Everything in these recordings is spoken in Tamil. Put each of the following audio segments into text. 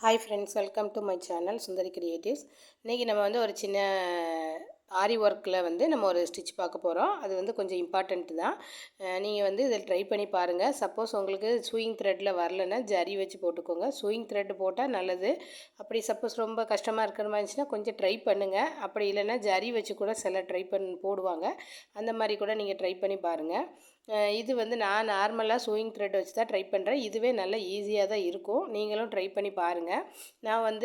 Hi friends, welcome to my channel Sundari creatives. இன்றைக்கி நம்ம ஒரு சின்ன ஆரி ஒர்க்கில் நம்ம ஒரு ஸ்டிச் பார்க்க போகிறோம். அது கொஞ்சம் இம்பார்ட்டண்ட்டு தான். நீங்கள் இதில் ட்ரை பண்ணி பாருங்கள். சப்போஸ் உங்களுக்கு சூயிங் த்ரெட்டில் வரலன்னா ஜரி வச்சு போட்டுக்கோங்க. சூயிங் த்ரெட் போட்டால் நல்லது. அப்படி சப்போஸ் ரொம்ப கஷ்டமாக இருக்கிற மாதிரி இருந்துச்சுன்னா கொஞ்சம் ட்ரை பண்ணுங்கள். அப்படி இல்லைன்னா ஜரி வச்சு கூட சில ட்ரை போடுவாங்க. அந்த மாதிரி கூட நீங்கள் ட்ரை பண்ணி பாருங்கள். இது நான் நார்மலாக சூயிங் த்ரெட் வச்சு தான் ட்ரை பண்ணுறேன். இதுவே நல்லா ஈஸியாக தான் இருக்கும். நீங்களும் ட்ரை பண்ணி பாருங்கள். நான்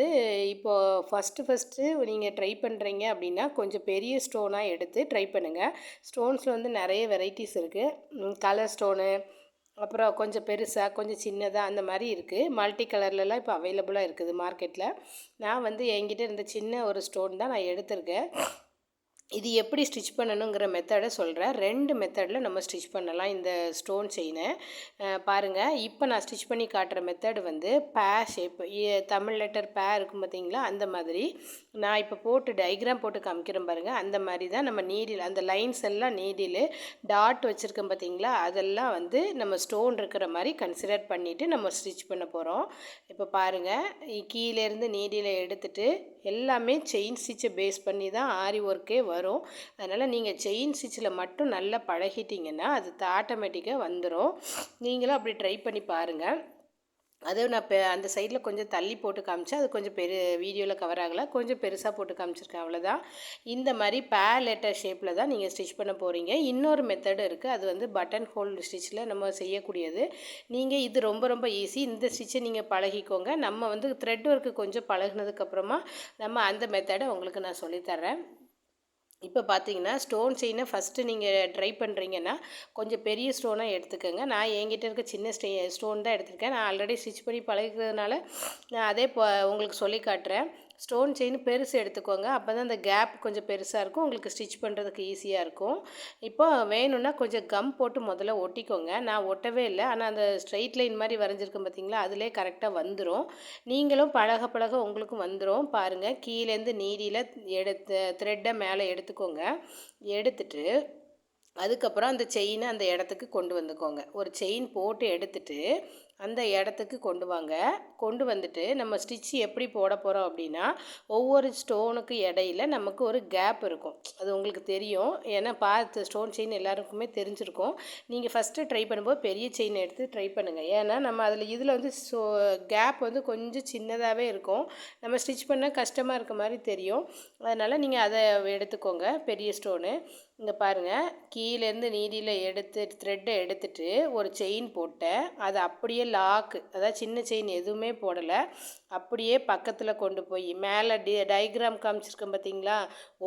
இப்போது ஃபஸ்ட்டு நீங்கள் ட்ரை பண்ணுறீங்க அப்படின்னா கொஞ்சம் பெரிய ஸ்டோனாக எடுத்து ட்ரை பண்ணுங்கள். ஸ்டோன்ஸில் நிறைய வெரைட்டிஸ் இருக்குது. கலர் ஸ்டோனு, அப்புறம் கொஞ்சம் பெருசாக கொஞ்சம் சின்னதாக அந்த மாதிரி இருக்குது. மல்டி கலர்லலாம் இப்போ அவைலபிளாக இருக்குது மார்க்கெட்டில். நான் என்கிட்ட இருந்த சின்ன ஒரு ஸ்டோன் தான் நான் எடுத்திருக்கேன். இது எப்படி ஸ்டிச் பண்ணணுங்கிற மெத்தடை சொல்கிறேன். 2 மெத்தடில் நம்ம ஸ்டிச் பண்ணலாம் இந்த ஸ்டோன் செயினை. பாருங்கள், இப்போ நான் ஸ்டிச் பண்ணி காட்டுற மெத்தடு பே ஷேப், தமிழ் லெட்டர் பே இருக்கும் பார்த்தீங்களா, அந்த மாதிரி நான் இப்போ போட்டு டயக்ராம் போட்டு காமிக்கிறேன் பாருங்கள். அந்த மாதிரி தான் நம்ம நீடில், அந்த லைன்ஸ் எல்லாம் நீடில் டாட் வச்சுருக்கோம் பார்த்தீங்களா, அதெல்லாம் நம்ம ஸ்டோன் இருக்கிற மாதிரி கன்சிடர் பண்ணிவிட்டு நம்ம ஸ்டிச் பண்ண போகிறோம். இப்போ பாருங்கள், கீழேருந்து நீடில் எடுத்துகிட்டு எல்லாமே செயின் ஸ்டிச்சை பேஸ் பண்ணி தான் ஆரி ஒர்க்கே வரும். அதனால் நீங்கள் செயின் ஸ்டிச்சில் மட்டும் நல்லா பழகிட்டிங்கன்னா அது ஆட்டோமேட்டிக்காக வந்துடும். நீங்களும் அப்படி ட்ரை பண்ணி பாருங்கள். அதுவும் நான் இப்போ அந்த சைடில் கொஞ்சம் தள்ளி போட்டு காமிச்சேன். அது கொஞ்சம் வீடியோவில் கவர் ஆகலை, கொஞ்சம் பெருசாக போட்டு காமிச்சிருக்கேன், அவ்வளோதான். இந்த மாதிரி பே லெட்டர் ஷேப்பில் தான் நீங்கள் ஸ்டிச் பண்ண போகிறீங்க. இன்னொரு மெத்தடு இருக்குது. அது பட்டன் ஹோல் ஸ்டிச்சில் நம்ம செய்யக்கூடியது. நீங்கள் இது ரொம்ப ரொம்ப ஈஸி. இந்த ஸ்டிச்சை நீங்கள் பழகிக்கோங்க. நம்ம த்ரெட் ஒர்க்கு கொஞ்சம் பழகினதுக்கப்புறமா நம்ம அந்த மெத்தடை உங்களுக்கு நான் சொல்லித்தரேன். இப்போ பார்த்தீங்கன்னா, ஸ்டோன் செயினை ஃபஸ்ட்டு நீங்கள் ட்ரை பண்ணுறீங்கன்னா கொஞ்சம் பெரிய ஸ்டோனாக எடுத்துக்கோங்க. நான் என்கிட்ட இருக்க சின்ன ஸ்டோன் தான் எடுத்திருக்கேன். நான் ஆல்ரெடி ஸ்டிச் பண்ணி பழகிறதுனால நான் அதே உங்களுக்கு சொல்லி காட்டுறேன். ஸ்டோன் செயின் பெருசு எடுத்துக்கோங்க. அப்போ தான் அந்த கேப் கொஞ்சம் பெருசாக இருக்கும், உங்களுக்கு ஸ்டிச் பண்ணுறதுக்கு ஈஸியாக இருக்கும். இப்போ வேணும்னா கொஞ்சம் கம் போட்டு முதல்ல ஒட்டிக்கோங்க. நான் ஒட்டவே இல்லை, ஆனால் அந்த ஸ்ட்ரெயிட் லைன் மாதிரி வரைஞ்சிருக்கேன் பார்த்தீங்களா, அதிலே கரெக்டாக வந்துடும். நீங்களும் பழக பழக உங்களுக்கும் வந்துடும். பாருங்கள், கீழேருந்து நீடியில் த்ரெட்டை மேலே எடுத்துக்கோங்க. எடுத்துட்டு அதுக்கப்புறம் அந்த செயினை அந்த இடத்துக்கு கொண்டு வந்துக்கோங்க. ஒரு செயின் போட்டு எடுத்துட்டு அந்த இடத்துக்கு கொண்டு வந்துட்டு நம்ம ஸ்டிச்சு எப்படி போட போகிறோம் அப்படின்னா, ஒவ்வொரு ஸ்டோனுக்கு இடையில நமக்கு ஒரு கேப் இருக்கும். அது உங்களுக்கு தெரியும், ஏன்னா பார்த்து ஸ்டோன் செயின் எல்லாருக்குமே தெரிஞ்சிருக்கும். நீங்கள் ஃபஸ்ட்டு ட்ரை பண்ணும்போது பெரிய செயின் எடுத்து ட்ரை பண்ணுங்கள். ஏன்னா நம்ம இதில் கேப் கொஞ்சம் சின்னதாகவே இருக்கும். நம்ம ஸ்டிச் பண்ணால் கஷ்டமாக இருக்க மாதிரி தெரியும். அதனால் நீங்கள் அதை எடுத்துக்கோங்க, பெரிய ஸ்டோனு. இங்கே பாருங்கள், கீழேருந்து நீடியில் த்ரெட்டை எடுத்துட்டு ஒரு செயின் போட்டேன். அதை அப்படியே லாக்கு, அதாவது சின்ன செயின் எதுவுமே போடலை, அப்படியே பக்கத்தில் கொண்டு போய் மேலே டயக்ராம் காமிச்சிருக்கேன் பார்த்தீங்களா,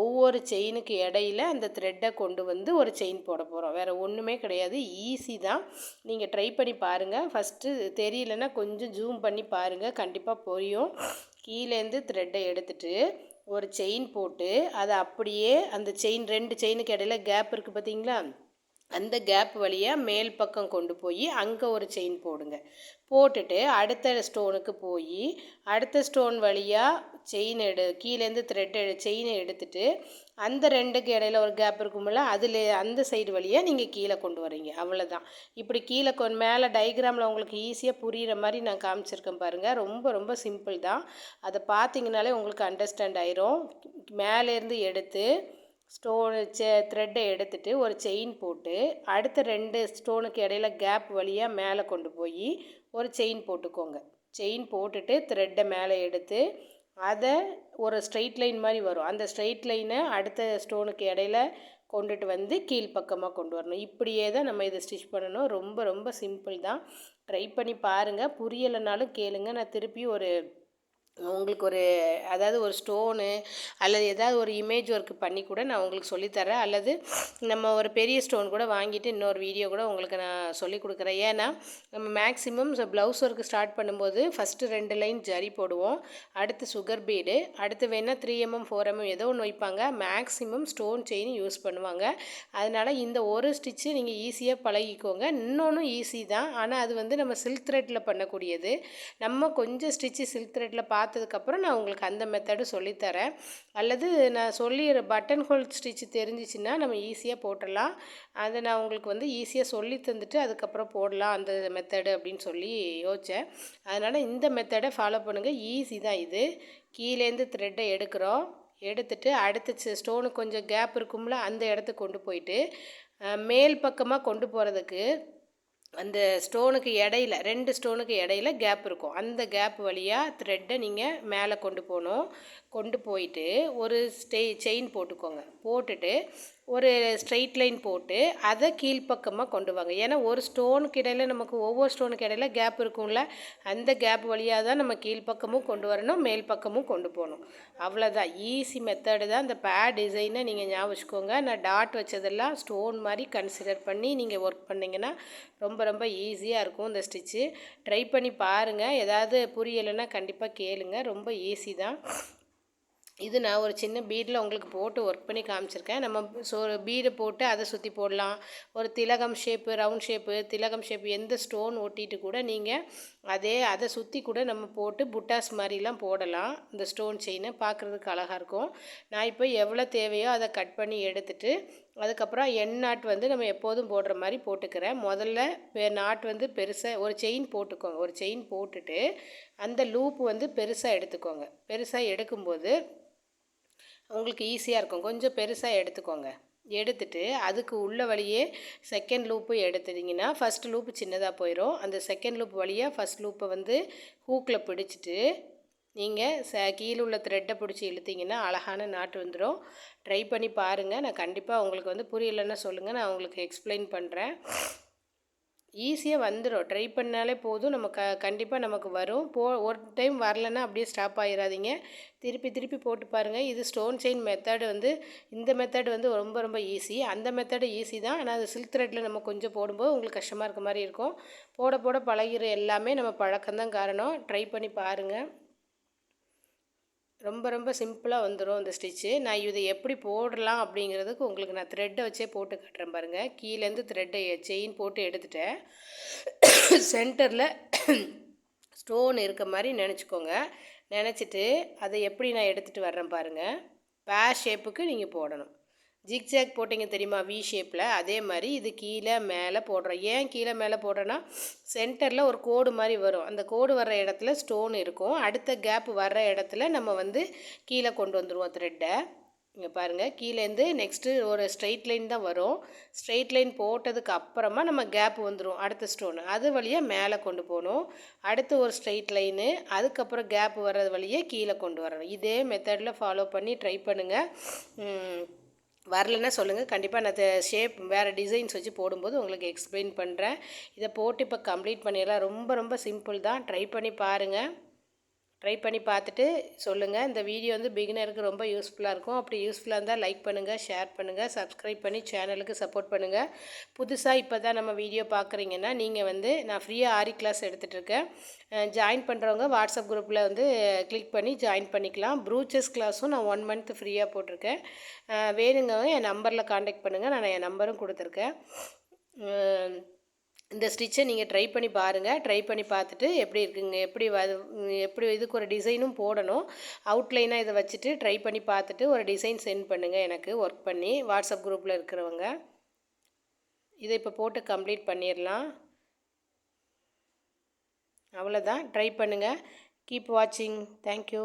ஒவ்வொரு செயினுக்கு இடையில அந்த த்ரெட்டை கொண்டு ஒரு செயின் போட போகிறோம். வேறு ஒன்றுமே கிடையாது, ஈஸி தான். நீங்கள் ட்ரை பண்ணி பாருங்கள். ஃபஸ்ட்டு தெரியலன்னா கொஞ்சம் ஜூம் பண்ணி பாருங்கள், கண்டிப்பாக புரியும். கீழேருந்து த்ரெட்டை எடுத்துட்டு ஒரு செயின் போட்டு அதை அப்படியே அந்த செயின் 2 செயினுக்கு இடையில கேப் இருக்குது பார்த்தீங்களா, அந்த கேப் வழியாக மேல் பக்கம் கொண்டு போய் அங்கே ஒரு செயின் போடுங்க. போட்டுட்டு அடுத்த ஸ்டோனுக்கு போய் அடுத்த ஸ்டோன் வழியாக கீழேருந்து செயினை எடுத்துட்டு அந்த 2க்கு இடையில ஒரு கேப் இருக்கும்ல, அதில் அந்த சைடு வழியாக நீங்கள் கீழே கொண்டு வரீங்க. அவ்வளோதான். இப்படி கீழே மேலே டயக்ராமில் உங்களுக்கு ஈஸியாக புரிகிற மாதிரி நான் காமிச்சிருக்கேன் பாருங்கள். ரொம்ப ரொம்ப சிம்பிள் தான். அதை பார்த்தீங்கனாலே உங்களுக்கு அண்டர்ஸ்டாண்ட் ஆயிரும். மேலேருந்து எடுத்து த்ரெட்டை எடுத்துட்டு ஒரு செயின் போட்டு அடுத்த 2 ஸ்டோனுக்கு இடையில கேப் வழியாக மேலே கொண்டு போய் ஒரு செயின் போட்டுக்கோங்க. செயின் போட்டுட்டு த்ரெட்டை மேலே எடுத்து அதை ஒரு ஸ்ட்ரெயிட் லைன் மாதிரி வரும். அந்த ஸ்ட்ரெயிட் லைனை அடுத்த ஸ்டோனுக்கு இடையில கொண்டுட்டு கீழ்ப்பக்கமாக கொண்டு வரணும். இப்படியே தான் நம்ம இதை ஸ்டிச் பண்ணணும். ரொம்ப ரொம்ப சிம்பிள் தான். ட்ரை பண்ணி பாருங்கள். புரியலைனாலும் கேளுங்க, நான் திருப்பி உங்களுக்கு அதாவது ஒரு ஸ்டோனு அல்லது ஏதாவது ஒரு இமேஜ் ஒர்க் பண்ணி கூட நான் உங்களுக்கு சொல்லித்தரேன். அல்லது நம்ம ஒரு பெரிய ஸ்டோன் கூட வாங்கிட்டு இன்னொரு வீடியோ கூட உங்களுக்கு நான் சொல்லி கொடுக்குறேன். ஏன்னா நம்ம மேக்ஸிமம் ப்ளவுஸ் ஒர்க் ஸ்டார்ட் பண்ணும்போது ஃபஸ்ட்டு 2 லைன் ஜரி போடுவோம், அடுத்து சுகர் பீடு, அடுத்து வேணால் 3mm 4mm ஏதோ ஒன்று வைப்பாங்க. மேக்ஸிமம் ஸ்டோன் செயின் யூஸ் பண்ணுவாங்க. அதனால் இந்த ஒரு ஸ்டிச்சு நீங்கள் ஈஸியாக பழகிக்கோங்க. இன்னொன்றும் ஈஸி தான், ஆனால் அது நம்ம சில்க் த்ரெட்டில் பண்ணக்கூடியது. நம்ம கொஞ்சம் ஸ்டிச்சு சில்க் த்ரெட்டில் பார்த்ததுக்கப்புறம் நான் உங்களுக்கு அந்த மெத்தடு சொல்லித்தரேன். அல்லது நான் சொல்லிடுற பட்டன் ஹோல் ஸ்டிச் தெரிஞ்சிச்சுன்னா நம்ம ஈஸியாக போட்டுடலாம். அதை நான் உங்களுக்கு வந்து ஈஸியாக சொல்லி தந்துட்டு அதுக்கப்புறம் போடலாம் அந்த மெத்தடு அப்படின்னு சொல்லி யோசித்தேன். அதனால் இந்த மெத்தடை ஃபாலோ பண்ணுங்கள். ஈஸி தான் இது. கீழேருந்து த்ரெட்டை எடுக்கிறோம். எடுத்துட்டு அடுத்த ஸ்டோனுக்கு கொஞ்சம் கேப் இருக்கும்ல, அந்த இடத்துக்கு கொண்டு போயிட்டு மேல் பக்கமாக கொண்டு போகிறதுக்கு அந்த ஸ்டோனுக்கு இடையில 2 ஸ்டோனுக்கு இடையில கேப் இருக்கும். அந்த கேப் வழியாக த்ரெட்டை நீங்கள் மேலே கொண்டு போகணும். கொண்டு போயிட்டு ஒரு செயின் போட்டுக்கோங்க. போட்டுட்டு ஒரு ஸ்ட்ரெயிட் லைன் போட்டு அதை கீழ்ப்பக்கமாக கொண்டு வாங்க. ஏன்னா ஒரு ஸ்டோனுக்கு இடையில நமக்கு ஒவ்வொரு ஸ்டோனுக்கு இடையில கேப் இருக்கும்ல, அந்த கேப் வழியாக தான் நம்ம கீழ்ப்பக்கமும் கொண்டு வரணும், மேல் பக்கமும் கொண்டு போகணும். அவ்வளோதான். ஈஸி மெத்தடு தான். இந்த பேட் டிசைனை நீங்கள் ஞாபகம் வச்சுக்கோங்க. நான் டாட் வச்சதெல்லாம் ஸ்டோன் மாதிரி கன்சிடர் பண்ணி நீங்கள் ஒர்க் பண்ணிங்கன்னா ரொம்ப ரொம்ப ஈஸியாக இருக்கும் இந்த ஸ்டிச்சு. ட்ரை பண்ணி பாருங்கள். ஏதாவது புரியலைன்னா கண்டிப்பாக கேளுங்க. ரொம்ப ஈஸி தான். இது நான் ஒரு சின்ன பீடில் உங்களுக்கு போட்டு ஒர்க் பண்ணி காமிச்சிருக்கேன். நம்ம பீடை போட்டு அதை சுற்றி போடலாம். ஒரு திலகம் ஷேப்பு, ரவுண்ட் ஷேப்பு, திலகம் ஷேப்பு எந்த ஸ்டோன் ஒட்டிட்டு கூட நீங்கள் அதை சுற்றி கூட நம்ம போட்டு புட்டாஸ் மாதிரிலாம் போடலாம். இந்த ஸ்டோன் செயினை பார்க்குறதுக்கு அழகாக இருக்கும். நான் இப்போ எவ்வளோ தேவையோ அதை கட் பண்ணி எடுத்துகிட்டு அதுக்கப்புறம் எண் நாட் வந்து நம்ம எப்போதும் போடுற மாதிரி போட்டுக்கிறேன். முதல்ல நாட் வந்து பெருசாக ஒரு செயின் போட்டுக்கோங்க. ஒரு செயின் போட்டுட்டு அந்த லூப் வந்து பெருசாக எடுத்துக்கோங்க. பெருசாக எடுக்கும்போது உங்களுக்கு ஈஸியாக இருக்கும். கொஞ்சம் பெருசாக எடுத்துக்கோங்க. எடுத்துட்டு அதுக்கு உள்ள வழியே செகண்ட் லூப்பு எடுத்துட்டிங்கன்னா ஃபஸ்ட் லூப்பு சின்னதாக போயிடும். அந்த செகண்ட் லூப் வழியாக ஃபஸ்ட் லூப்பை வந்து ஹூக்கில் பிடிச்சிட்டு நீங்கள் கீழே உள்ள த்ரெட்டை பிடிச்சி இழுத்திங்கன்னா அழகான நாட்டு வந்துடும். ட்ரை பண்ணி பாருங்கள். நான் கண்டிப்பாக உங்களுக்கு வந்து புரியலைன்னா சொல்லுங்கள், நான் உங்களுக்கு எக்ஸ்பிளைன் பண்ணுறேன். ஈஸியாக வந்துடும். ட்ரை பண்ணாலே போதும். நம்ம கண்டிப்பாக நமக்கு வரும். ஒரு டைம் வரலைன்னா அப்படியே ஸ்டாப் ஆகிடாதீங்க. திருப்பி திருப்பி போட்டு பாருங்கள். இது ஸ்டோன் செயின் மெத்தடு வந்து இந்த மெத்தடு வந்து ரொம்ப ரொம்ப ஈஸி. அந்த மெத்தடு ஈஸி தான். ஆனால் அது சில்க் த்ரெட்டில் நம்ம கொஞ்சம் போடும்போது உங்களுக்கு கஷ்டமாக இருக்க மாதிரி இருக்கும். போட போட பழகிற எல்லாமே நம்ம பழக்கம்தான் காரணம். ட்ரை பண்ணி பாருங்கள். ரொம்ப ரொம்ப சிம்பிளாக வந்துடும் இந்த ஸ்டிச்சு. நான் இதை எப்படி போடலாம் அப்படிங்கிறதுக்கு உங்களுக்கு நான் த்ரெட்டை வச்சே போட்டு காட்டுறேன் பாருங்கள். கீழேருந்து த்ரெட்டை செயின் போட்டு எடுத்துட்டேன். சென்டரில் ஸ்டோன் இருக்க மாதிரி நினச்சிக்கோங்க. நினச்சிட்டு அதை எப்படி நான் எடுத்துகிட்டு வர்றேன் பாருங்கள். பேர் ஷேப்புக்கு நீங்கள் போடணும். ஜிக்ஜாக் போட்டிங்க தெரியுமா, வி ஷேப்பில், அதே மாதிரி இது கீழே மேலே போடுறோம். ஏன் கீழே மேலே போடுறோன்னா சென்டரில் ஒரு கோடு மாதிரி வரும். அந்த கோடு வர்ற இடத்துல ஸ்டோன் இருக்கும். அடுத்த கேப் வர்ற இடத்துல நம்ம வந்து கீழே கொண்டு வந்துடுவோம் த்ரெட்டை. இங்கே பாருங்கள், கீழேருந்து நெக்ஸ்ட்டு ஒரு ஸ்ட்ரெயிட் லைன் தான் வரும். ஸ்ட்ரெயிட் லைன் போட்டதுக்கு அப்புறமா நம்ம கேப் வந்துடும் அடுத்த ஸ்டோனு. அது வழியாக மேலே கொண்டு போகணும். அடுத்து ஒரு ஸ்ட்ரெயிட் லைனு, அதுக்கப்புறம் கேப் வர்றது வழியாக கீழே கொண்டு வரணும். இதே மெத்தடில் ஃபாலோ பண்ணி ட்ரை பண்ணுங்கள். வரலைன்னா சொல்லுங்கள். கண்டிப்பாக நான் ஷேப் வேறு டிசைன்ஸ் வச்சு போடும்போது உங்களுக்கு எக்ஸ்பிளைன் பண்ணுறேன். இதை போட்டு இப்போ கம்ப்ளீட் பண்ணிடலாம். ரொம்ப ரொம்ப சிம்பிள் தான். ட்ரை பண்ணி பாருங்கள். ட்ரை பண்ணி பார்த்துட்டு சொல்லுங்கள். இந்த வீடியோ வந்து பிகினருக்கு ரொம்ப யூஸ்ஃபுல்லாக இருக்கும். அப்படி யூஸ்ஃபுல்லாக இருந்தால் லைக் பண்ணுங்கள், ஷேர் பண்ணுங்கள், சப்ஸ்கிரைப் பண்ணி சேனலுக்கு சப்போர்ட் பண்ணுங்கள். புதுசாக இப்போ தான் நம்ம வீடியோ பார்க்குறீங்கன்னா நீங்கள் வந்து நான் ஃப்ரீயாக ஆரி கிளாஸ் எடுத்துகிட்ருக்கேன். ஜாயின் பண்ணுறவங்க வாட்ஸ்அப் குரூப்பில் வந்து கிளிக் பண்ணி ஜாயின் பண்ணிக்கலாம். ப்ரூச்சஸ் கிளாஸும் நான் 1 மந்த் ஃப்ரீயாக போட்டிருக்கேன். வேணுங்கவங்க என் நம்பரில் காண்டாக்ட் பண்ணுங்கள். நான் என் நம்பரும் கொடுத்துருக்கேன். இந்த ஸ்டிச்சை நீங்கள் ட்ரை பண்ணி பாருங்கள். ட்ரை பண்ணி பார்த்துட்டு எப்படி இருக்குங்க, எப்படி இதுக்கு ஒரு டிசைனும் போடணும். அவுட்லைனாக இதை வச்சுட்டு ட்ரை பண்ணி பார்த்துட்டு ஒரு டிசைன் சென்ட் பண்ணுங்கள் எனக்கு ஒர்க் பண்ணி. வாட்ஸ்அப் குரூப்பில் இருக்கிறவங்க இதை இப்போ போட்டு கம்ப்ளீட் பண்ணிடலாம். அவ்வளோதான். ட்ரை பண்ணுங்கள். கீப் வாட்சிங். தேங்க்யூ.